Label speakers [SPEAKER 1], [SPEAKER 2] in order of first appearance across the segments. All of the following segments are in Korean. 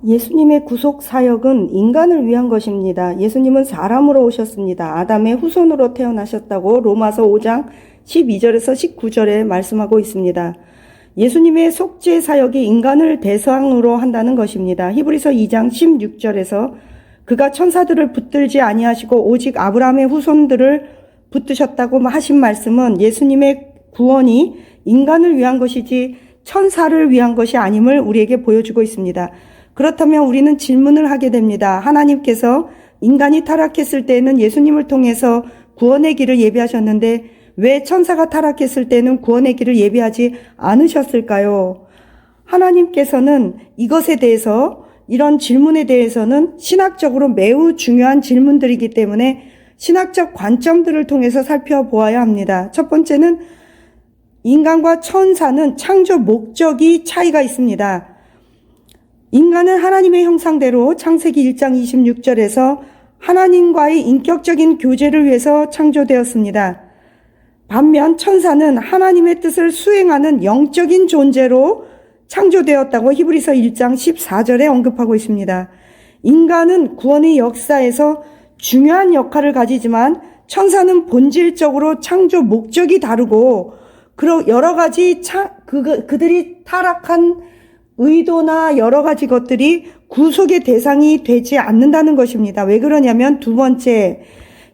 [SPEAKER 1] 예수님의 구속 사역은 인간을 위한 것입니다. 예수님은 사람으로 오셨습니다. 아담의 후손으로 태어나셨다고 로마서 5장 12절에서 19절에 말씀하고 있습니다. 예수님의 속죄 사역이 인간을 대상으로 한다는 것입니다. 히브리서 2장 16절에서 그가 천사들을 붙들지 아니하시고 오직 아브라함의 후손들을 붙드셨다고 하신 말씀은 예수님의 구원이 인간을 위한 것이지 천사를 위한 것이 아님을 우리에게 보여주고 있습니다. 그렇다면 우리는 질문을 하게 됩니다. 하나님께서 인간이 타락했을 때에는 예수님을 통해서 구원의 길을 예비하셨는데 왜 천사가 타락했을 때는 구원의 길을 예비하지 않으셨을까요? 하나님께서는 이것에 대해서, 이런 질문에 대해서는 신학적으로 매우 중요한 질문들이기 때문에 신학적 관점들을 통해서 살펴보아야 합니다. 첫 번째는 인간과 천사는 창조 목적이 차이가 있습니다. 인간은 하나님의 형상대로 창세기 1장 26절에서 하나님과의 인격적인 교제를 위해서 창조되었습니다. 반면 천사는 하나님의 뜻을 수행하는 영적인 존재로 창조되었다고 히브리서 1장 14절에 언급하고 있습니다. 인간은 구원의 역사에서 중요한 역할을 가지지만 천사는 본질적으로 창조 목적이 다르고 여러 가지 그들이 타락한 의도나 여러 가지 것들이 구속의 대상이 되지 않는다는 것입니다. 왜 그러냐면 두 번째,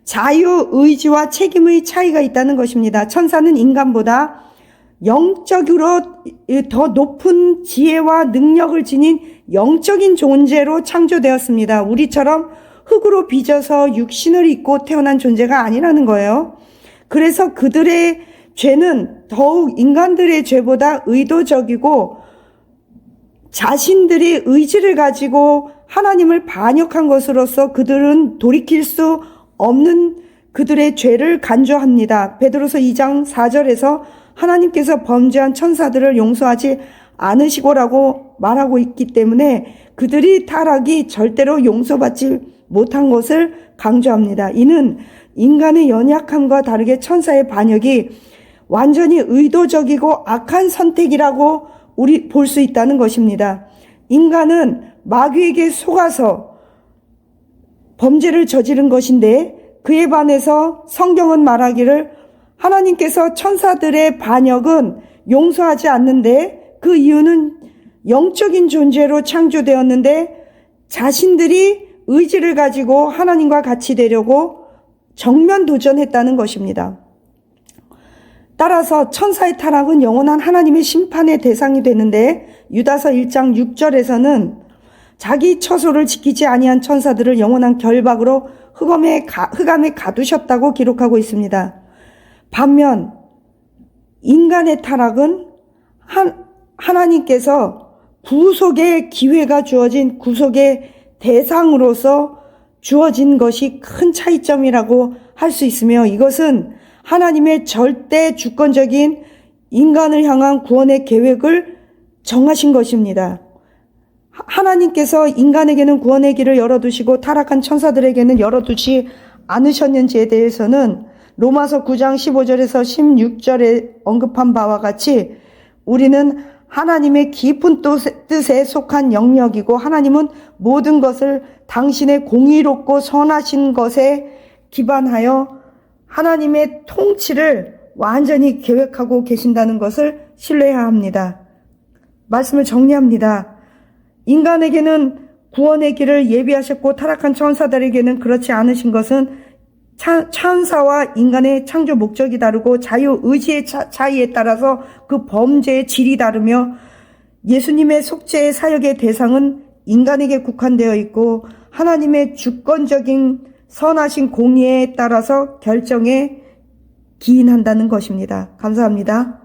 [SPEAKER 1] 자유의지와 책임의 차이가 있다는 것입니다. 천사는 인간보다 영적으로 더 높은 지혜와 능력을 지닌 영적인 존재로 창조되었습니다. 우리처럼 흙으로 빚어서 육신을 입고 태어난 존재가 아니라는 거예요. 그래서 그들의 죄는 더욱 인간들의 죄보다 의도적이고 자신들이 의지를 가지고 하나님을 반역한 것으로서 그들은 돌이킬 수 없는 그들의 죄를 간주합니다. 베드로서 2장 4절에서 하나님께서 범죄한 천사들을 용서하지 않으시고라고 말하고 있기 때문에 그들이 타락이 절대로 용서받지 못한 것을 강조합니다. 이는 인간의 연약함과 다르게 천사의 반역이 완전히 의도적이고 악한 선택이라고 우리 볼 수 있다는 것입니다. 인간은 마귀에게 속아서 범죄를 저지른 것인데 그에 반해서 성경은 말하기를 하나님께서 천사들의 반역은 용서하지 않는데 그 이유는 영적인 존재로 창조되었는데 자신들이 의지를 가지고 하나님과 같이 되려고 정면 도전했다는 것입니다. 따라서 천사의 타락은 영원한 하나님의 심판의 대상이 되는데 유다서 1장 6절에서는 자기 처소를 지키지 아니한 천사들을 영원한 결박으로 흑암에 가두셨다고 기록하고 있습니다. 반면 인간의 타락은 하나님께서 구속의 기회가 주어진 구속의 대상으로서 주어진 것이 큰 차이점이라고 할 수 있으며 이것은 하나님의 절대 주권적인 인간을 향한 구원의 계획을 정하신 것입니다. 하나님께서 인간에게는 구원의 길을 열어두시고 타락한 천사들에게는 열어두지 않으셨는지에 대해서는 로마서 9장 15절에서 16절에 언급한 바와 같이 우리는 하나님의 깊은 뜻에 속한 영역이고 하나님은 모든 것을 당신의 공의롭고 선하신 것에 기반하여 하나님의 통치를 완전히 계획하고 계신다는 것을 신뢰해야 합니다. 말씀을 정리합니다. 인간에게는 구원의 길을 예비하셨고 타락한 천사들에게는 그렇지 않으신 것은 천사와 인간의 창조 목적이 다르고 자유의지의 차이에 따라서 그 범죄의 질이 다르며 예수님의 속죄의 사역의 대상은 인간에게 국한되어 있고 하나님의 주권적인 선하신 공의에 따라서 결정에 기인한다는 것입니다. 감사합니다.